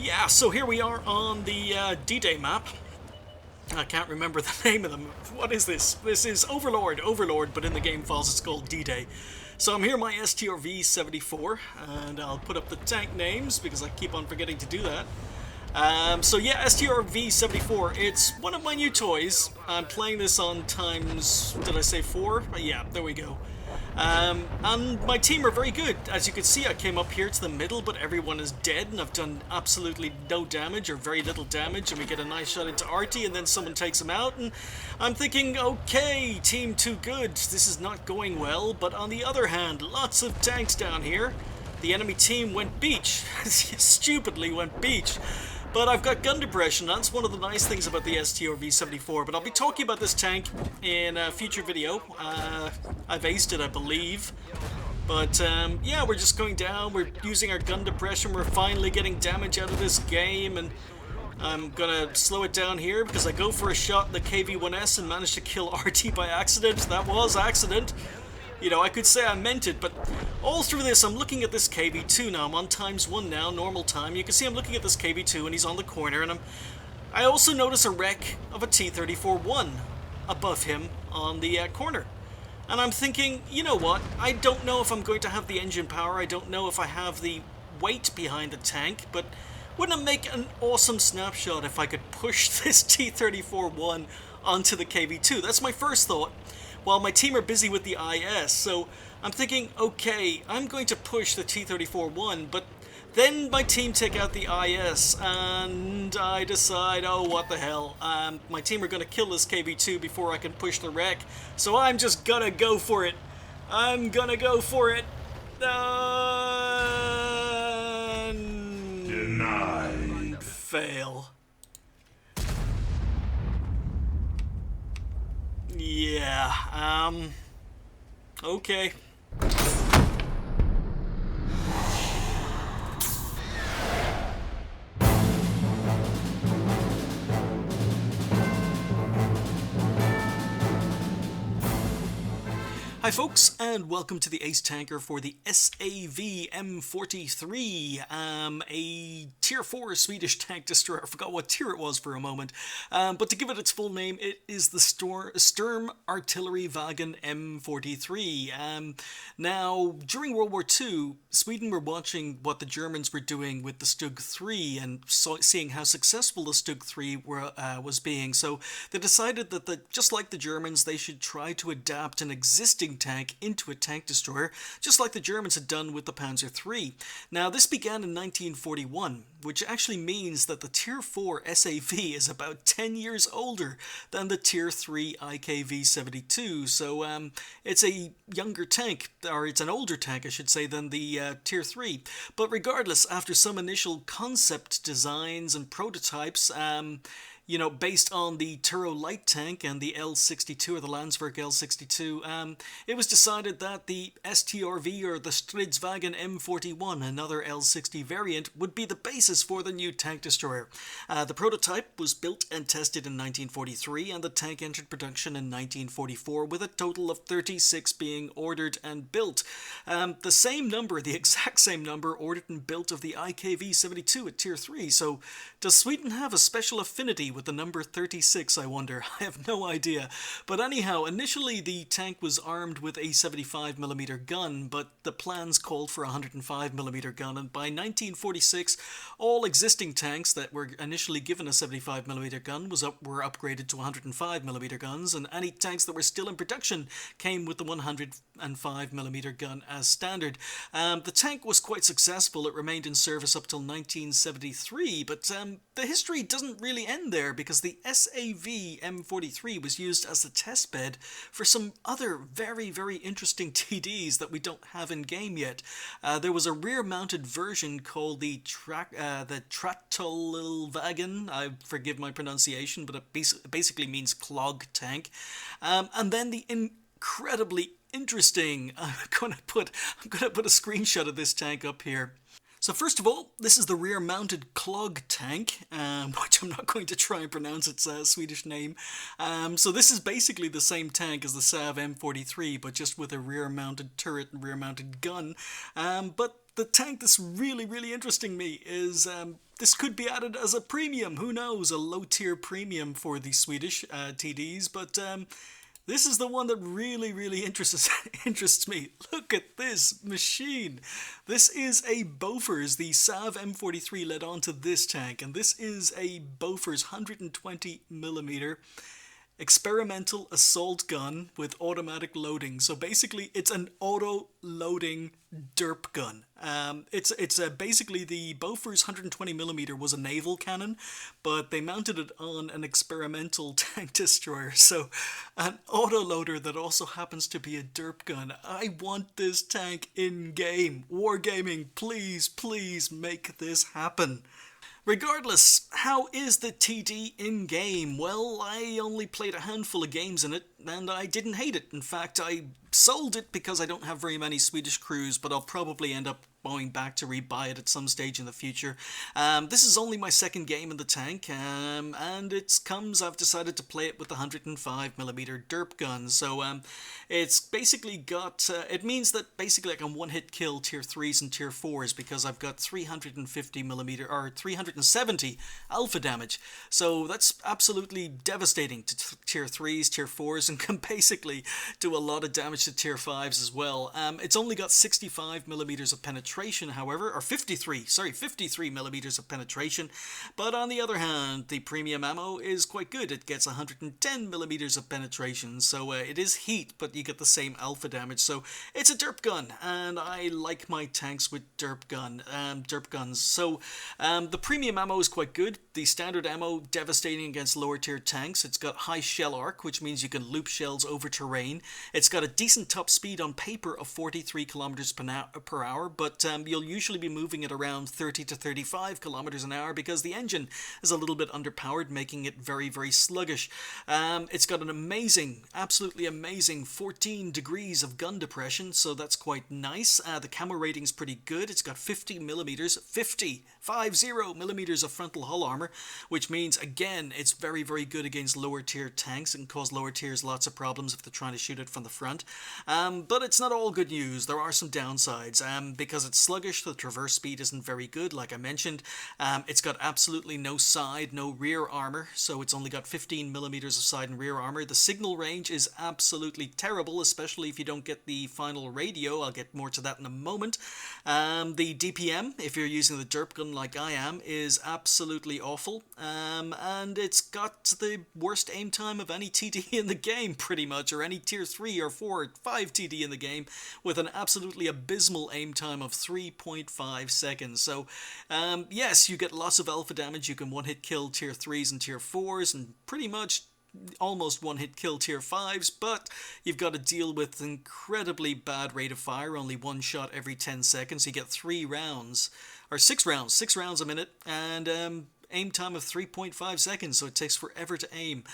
Yeah, so here we are on the D-Day map. I can't remember the name of them. What is this? This is Overlord, but in the game files it's called D-Day. So I'm here in my STRV-74, and I'll put up the tank names because I keep on forgetting to do that. So yeah, STRV-74, it's one of my new toys. I'm playing this on times, did I say 4? Yeah, there we go. And my team are very good. As you can see, I came up here to the middle, but everyone is dead, and I've done absolutely no damage, or very little damage, and we get a nice shot into Artie, and then someone takes him out, and I'm thinking, okay, team too good, this is not going well, but on the other hand, lots of tanks down here. The enemy team went beach, stupidly went beach. But I've got gun depression. That's one of the nice things about the STRV-74. But I'll be talking about this tank in a future video. I've aced it, I believe. But yeah, we're just going down. We're using our gun depression. We're finally getting damage out of this game. And I'm gonna slow it down here because I go for a shot in the KV-1S and managed to kill RT by accident. That was accident. You know, I could say I meant it, but all through this, I'm looking at this KV-2 now. I'm on ×1 now, normal time. You can see I'm looking at this KV-2, and he's on the corner, and I also notice a wreck of a T-34-1 above him on the corner. And I'm thinking, you know what? I don't know if I'm going to have the engine power. I don't know if I have the weight behind the tank, but wouldn't it make an awesome snapshot if I could push this T-34-1 onto the KV-2? That's my first thought. While my team are busy with the IS, so I'm thinking, okay, I'm going to push the T-34-1, but then my team take out the IS, and I decide, oh, what the hell, my team are going to kill this KV-2 before I can push the wreck, so I'm just gonna go for it. I'm gonna go for it. Denied. Fail. Yeah, okay. Hi folks, and welcome to the Ace Tanker for the SAV M43, a Tier 4 Swedish tank destroyer. I forgot what tier it was for a moment, but to give it its full name, it is the Sturm Artillerywagen M43. Now, during World War II, Sweden were watching what the Germans were doing with the Stug 3 and seeing how successful the Stug 3 was being, so they decided that just like the Germans, they should try to adapt an existing tank into a tank destroyer, just like the Germans had done with the Panzer III. Now, this began in 1941, which actually means that the Tier 4 SAV is about 10 years older than the Tier 3 IKV-72, so it's a younger tank, or it's an older tank, I should say, than the Tier 3. But regardless, after some initial concept designs and prototypes, you know, based on the Turo light tank and the L62, or the Landsverk L62, it was decided that the STRV, or the Stridsvagn M41, another L60 variant, would be the basis for the new tank destroyer. The prototype was built and tested in 1943, and the tank entered production in 1944, with a total of 36 being ordered and built. The same number, the exact same number, ordered and built of the IKV-72 at Tier 3, so does Sweden have a special affinity with the number 36, I wonder? I have no idea. But anyhow, initially the tank was armed with a 75mm gun, but the plans called for a 105mm gun, and by 1946, all existing tanks that were initially given a 75mm gun were upgraded to 105mm guns, and any tanks that were still in production came with the 105mm gun as standard. The tank was quite successful. It remained in service up till 1973, but the history doesn't really end there, because the SAV M43 was used as the test bed for some other very, very interesting TDs that we don't have in game yet. There was a rear-mounted version called the Tratolvagen. I forgive my pronunciation, but it basically means clog tank. And then the incredibly interesting, I'm gonna put a screenshot of this tank up here. So first of all, this is the rear-mounted clog tank, which I'm not going to try and pronounce its Swedish name. So this is basically the same tank as the SAV M43, but just with a rear-mounted turret and rear-mounted gun. But the tank that's really interesting me is this could be added as a premium. Who knows? A low tier premium for the Swedish TDs, but this is the one that really interests me. Look at this machine. This is a Bofors. The Sav M43 led on to this tank, and this is a Bofors 120mm experimental assault gun with automatic loading. So basically, it's an auto-loading derp gun. It's basically the Bofors 120mm was a naval cannon, but they mounted it on an experimental tank destroyer. So an autoloader that also happens to be a derp gun. I want this tank in game. Wargaming, please make this happen. Regardless, how is the TD in game? Well, I only played a handful of games in it, and I didn't hate it. In fact, I sold it because I don't have very many Swedish crews, but I'll probably end up going back to rebuy it at some stage in the future. This is only my second game in the tank, and I've decided to play it with the 105mm derp gun. So it's basically got, it means that basically I can one-hit kill tier 3s and tier 4s because I've got 350mm or 370 alpha damage. So that's absolutely devastating to tier 3s, tier 4s, and can basically do a lot of damage to tier 5s as well. It's only got 65mm of penetration, however, or 53mm of penetration, but on the other hand, the premium ammo is quite good. It gets 110mm of penetration, so it is heat, but you get the same alpha damage, so it's a derp gun, and I like my tanks with derp guns. So the premium ammo is quite good. The standard ammo, devastating against lower tier tanks. It's got high shell arc, which means you can loop shells over terrain. It's got a decent top speed on paper of 43 kilometers per hour, but you'll usually be moving it around 30 to 35 kilometers an hour because the engine is a little bit underpowered, making it very sluggish. It's got an amazing, absolutely amazing 14 degrees of gun depression, so that's quite nice. The camo rating's pretty good. It's got 50 millimeters of frontal hull armor, which means, again, it's very good against lower tier tanks and cause lower tiers lots of problems if they're trying to shoot it from the front. But it's not all good news. There are some downsides. Because it's sluggish, the traverse speed isn't very good, like I mentioned. It's got absolutely no side, no rear armor, so it's only got 15mm of side and rear armor. The signal range is absolutely terrible, especially if you don't get the final radio. I'll get more to that in a moment. The DPM, if you're using the derp gun like I am, is absolutely awful. And it's got the worst aim time of any TD in the game, pretty much, or any tier 3 or 4 or 5 TD in the game, with an absolutely abysmal aim time of 3.5 seconds. So yes, you get lots of alpha damage. You can one-hit kill tier 3s and tier 4s and pretty much almost one-hit kill tier 5s, but you've got to deal with incredibly bad rate of fire, only one shot every 10 seconds. You get 3 rounds, or 6 rounds a minute, and aim time of 3.5 seconds, so it takes forever to aim.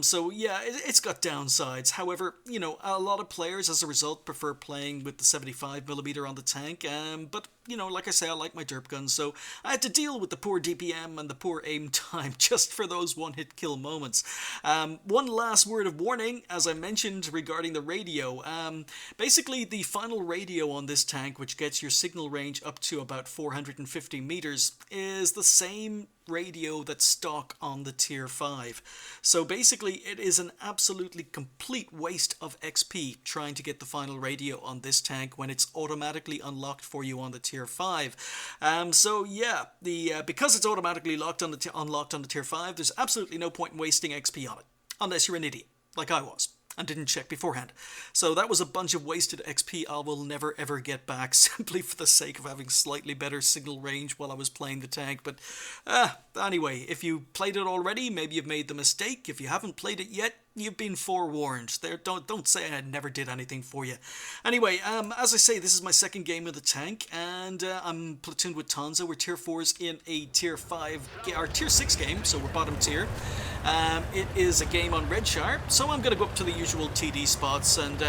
So yeah, it's got downsides. However, you know, a lot of players as a result prefer playing with the 75mm on the tank, but you know, like I say, I like my derp guns, so I had to deal with the poor DPM and the poor aim time just for those one-hit kill moments. One last word of warning, as I mentioned, regarding the radio. Basically, the final radio on this tank, which gets your signal range up to about 450 meters, is the same radio that's stock on the tier 5. So basically it is an absolutely complete waste of XP trying to get the final radio on this tank when it's automatically unlocked for you on the tier 5. So yeah, because it's automatically unlocked on the tier 5, there's absolutely no point in wasting XP on it, unless you're an idiot, like I was, and didn't check beforehand. So that was a bunch of wasted XP I will never ever get back, simply for the sake of having slightly better signal range while I was playing the tank. But anyway, if you played it already, maybe you've made the mistake. If you haven't played it yet, you've been forewarned. Don't say I never did anything for you. Anyway, as I say, this is my second game of the tank, and I'm platooned with Tonza. We're tier 4s in a tier 5 or tier 6 game, so we're bottom tier. It is a game on Redshire, so I'm going to go up to the usual TD spots, and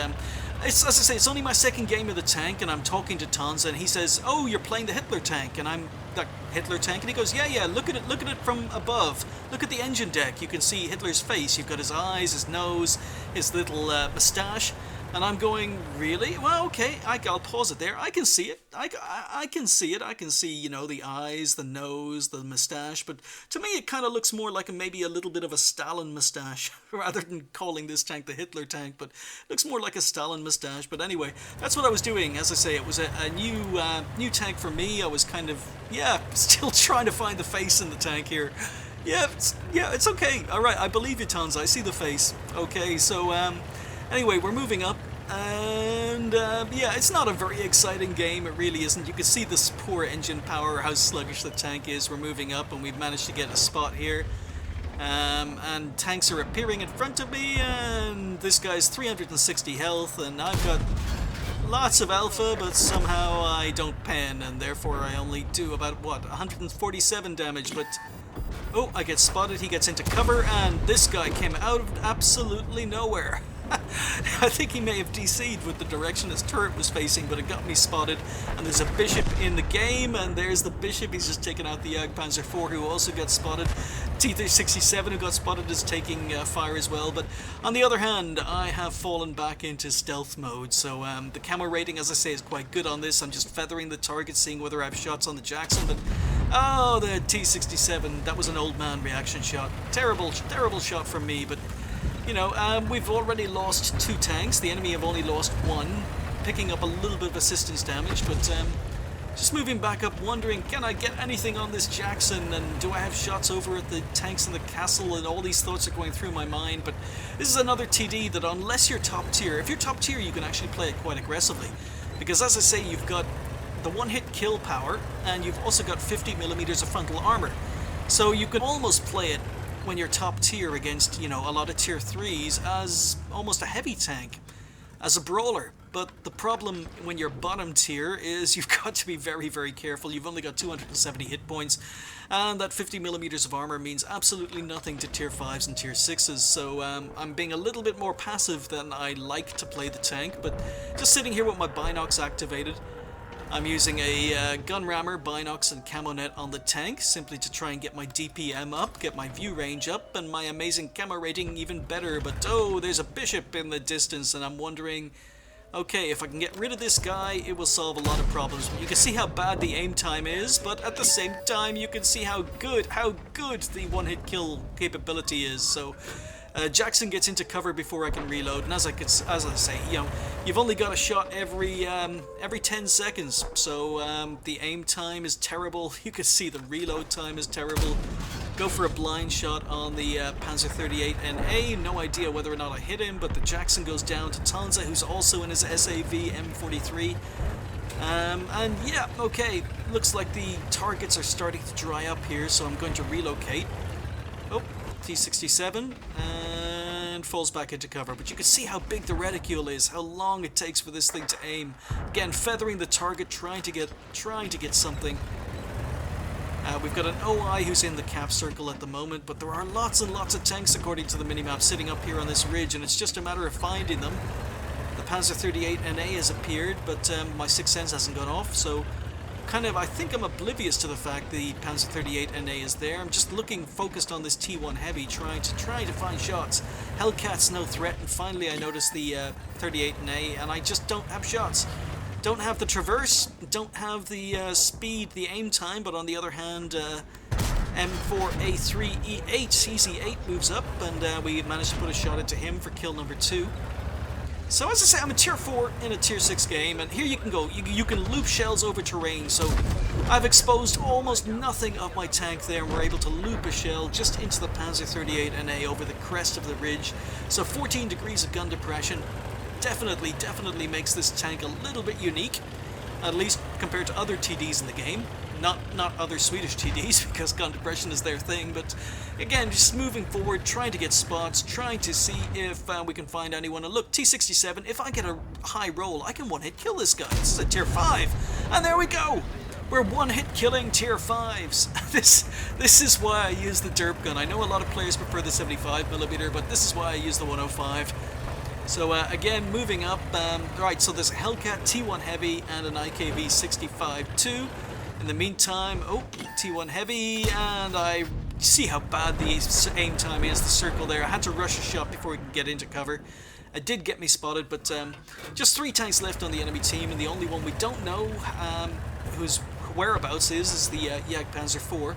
as I say, it's only my second game of the tank, and I'm talking to Tonza, and he says, "Oh, you're playing the Hitler tank," and I'm that Hitler tank, and he goes, "Yeah, look at it from above. Look at the engine deck. You can see Hitler's face. You've got his eyes, his nose, his little moustache." And I'm going, really? Well, okay, I'll pause it there. I can see it. I can see it. I can see, you know, the eyes, the nose, the mustache. But to me, it kind of looks more like maybe a little bit of a Stalin mustache, rather than calling this tank the Hitler tank. But it looks more like a Stalin mustache. But anyway, that's what I was doing. As I say, it was a new tank for me. I was kind of, yeah, still trying to find the face in the tank here. Yeah, it's okay. All right, I believe you, Tons. I see the face. Okay, so, anyway, we're moving up, and yeah, it's not a very exciting game, it really isn't. You can see this poor engine power, how sluggish the tank is. We're moving up, and we've managed to get a spot here. And tanks are appearing in front of me, and this guy's 360 health, and I've got lots of alpha, but somehow I don't pen, and therefore I only do about, what, 147 damage, but... Oh, I get spotted, he gets into cover, and this guy came out of absolutely nowhere. I think he may have DC'd with the direction his turret was facing, but it got me spotted. And there's a bishop in the game, and there's the bishop. He's just taken out the Jagdpanzer IV, who also got spotted. T-67, who got spotted, is taking fire as well. But on the other hand, I have fallen back into stealth mode. So the camo rating, as I say, is quite good on this. I'm just feathering the target, seeing whether I have shots on the Jackson. But oh, the T-67, that was an old man reaction shot. Terrible, terrible shot from me, but... You know, we've already lost 2 tanks. The enemy have only lost 1, picking up a little bit of assistance damage, but just moving back up, wondering, can I get anything on this Jackson, and do I have shots over at the tanks in the castle, and all these thoughts are going through my mind. But this is another TD that, unless you're top tier, if you're top tier, you can actually play it quite aggressively, because as I say, you've got the one-hit kill power, and you've also got 50mm of frontal armor, so you can almost play it when you're top tier against, you know, a lot of tier 3s as almost a heavy tank, as a brawler. But the problem when you're bottom tier is you've got to be very, very careful. You've only got 270 hit points, and that 50mm of armor means absolutely nothing to tier 5s and tier 6s, so I'm being a little bit more passive than I like to play the tank, but just sitting here with my binocs activated. I'm using a gun rammer, binocs, and camo net on the tank, simply to try and get my DPM up, get my view range up, and my amazing camo rating even better. But oh, there's a bishop in the distance, and I'm wondering, okay, if I can get rid of this guy, it will solve a lot of problems. You can see how bad the aim time is, but at the same time, you can see how good the one-hit kill capability is. So Jackson gets into cover before I can reload, and as I say, you know, you've only got a shot every 10 seconds, so the aim time is terrible. You can see the reload time is terrible. Go for a blind shot on the Panzer 38 NA, no idea whether or not I hit him, but the Jackson goes down to Tanza, who's also in his SAV M43. And yeah, okay, looks like the targets are starting to dry up here, so I'm going to relocate. Oh, T-67, and falls back into cover. But you can see how big the reticule is, how long it takes for this thing to aim. Again, feathering the target, trying to get something. We've got an OI who's in the cap circle at the moment, but there are lots and lots of tanks, according to the minimap, sitting up here on this ridge, and it's just a matter of finding them. The Panzer 38 NA has appeared, but my Sixth Sense hasn't gone off, so I think I'm oblivious to the fact the Panzer 38 NA is there. I'm just focused on this T1 Heavy, trying to find shots. Hellcat's no threat, and finally I notice the 38 NA, and I just don't have shots. Don't have the traverse, don't have the speed, the aim time, but on the other hand, M4A3E8, CZ8 moves up, and we managed to put a shot into him for kill number 2. So as I say, I'm a tier 4 in a tier 6 game, and here you can go. You can loop shells over terrain, so I've exposed almost nothing of my tank there, and we're able to loop a shell just into the Panzer 38 NA over the crest of the ridge. So 14 degrees of gun depression definitely makes this tank a little bit unique, at least compared to other TDs in the game. Not other Swedish TDs, because gun depression is their thing, but again, just moving forward, trying to get spots, trying to see if we can find anyone. And look, T-67, if I get a high roll, I can one-hit kill this guy. This is a tier 5, and there we go! We're one-hit killing tier 5s. This is why I use the derp gun. I know a lot of players prefer the 75mm, but this is why I use the 105. So again, moving up, right, so there's a Hellcat T1 Heavy and an IKV 65-2. In the meantime, oh, T1 Heavy, and I see how bad the aim time is, the circle there. I had to rush a shot before we could get into cover. I did get me spotted, but just 3 tanks left on the enemy team, and the only one we don't know whose whereabouts is the Jagdpanzer IV.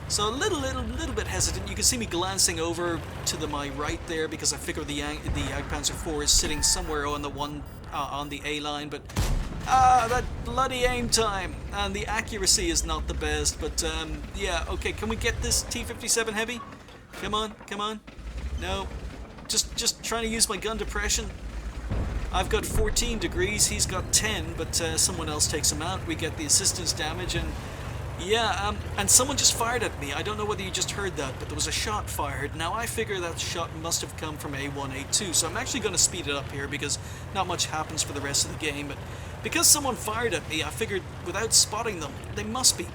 So a little bit hesitant. You can see me glancing over to my right there because I figure the Jagdpanzer IV is sitting somewhere on the A line, but that bloody aim time and the accuracy is not the best. But yeah, okay, can we get this T-57 heavy? Come on, come on. No, just trying to use my gun depression. I've got 14 degrees, he's got 10, but someone else takes him out. We get the assistance damage, and yeah, and someone just fired at me. I don't know whether you just heard that, but there was a shot fired. Now, I figure that shot must have come from A1, A2, so I'm actually going to speed it up here because not much happens for the rest of the game. But because someone fired at me, I figured without spotting them, they must be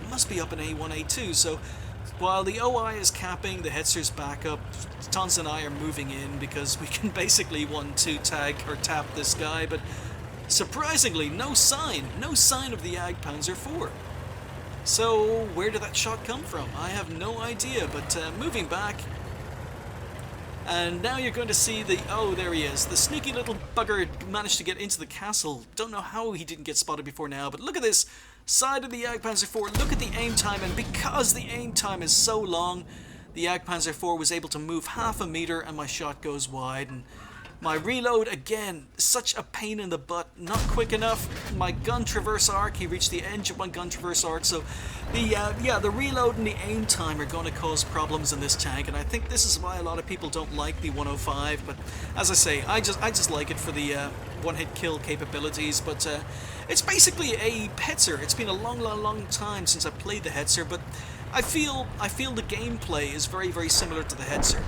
up in A1, A2. So while the OI is capping, the Hetzer's back up, Tons and I are moving in because we can basically 1-2 tag or tap this guy. But surprisingly, no sign of the Jagdpanzer IV. So, where did that shot come from? I have no idea, but moving back. And now you're going to see oh, there he is. The sneaky little bugger managed to get into the castle. Don't know how he didn't get spotted before now, but look at this side of the Jagdpanzer IV. Look at the aim time, and because the aim time is so long, the Jagdpanzer IV was able to move half a meter, and my shot goes wide. And my reload, again, such a pain in the butt, not quick enough. My gun traverse arc, he reached the edge of my gun traverse arc, so the reload and the aim time are going to cause problems in this tank, and I think this is why a lot of people don't like the 105, but as I say, I just like it for the one-hit kill capabilities. But it's basically a Hetzer. It's been a long time since I played the Hetzer, but I feel the gameplay is very similar to the Hetzer,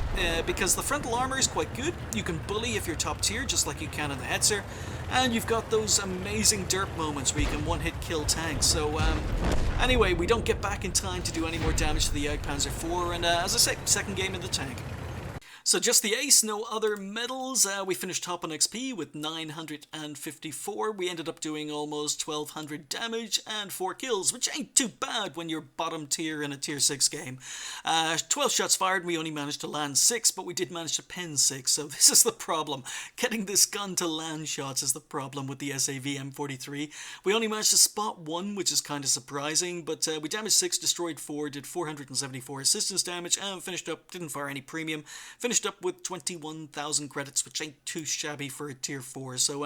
because the frontal armor is quite good. You can bully if you're top tier, just like you can in the Hetzer, and you've got those amazing derp moments where you can one-hit kill tanks. So anyway, we don't get back in time to do any more damage to the Jagdpanzer IV, and as I say, second game in the tank. So just the ace, no other medals. We finished top on XP with 954. We ended up doing almost 1200 damage and 4 kills, which ain't too bad when you're bottom tier in a tier 6 game. 12 shots fired, we only managed to land 6, but we did manage to pen 6, so this is the problem. Getting this gun to land shots is the problem with the SAV M43. We only managed to spot 1, which is kind of surprising, but we damaged 6, destroyed 4, did 474 assistance damage, and finished up, didn't fire any premium, finished up with 21,000 credits, which ain't too shabby for a tier 4. So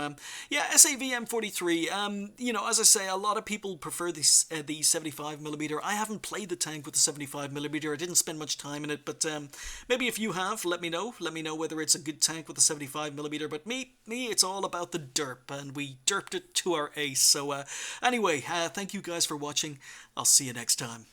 yeah, SAV M43, you know, as I say, a lot of people prefer the 75mm. I haven't played the tank with the 75mm. I didn't spend much time in it, but maybe if you have, let me know whether it's a good tank with the 75mm. But me, it's all about the derp, and we derped it to our ace. So anyway, thank you guys for watching. I'll see you next time.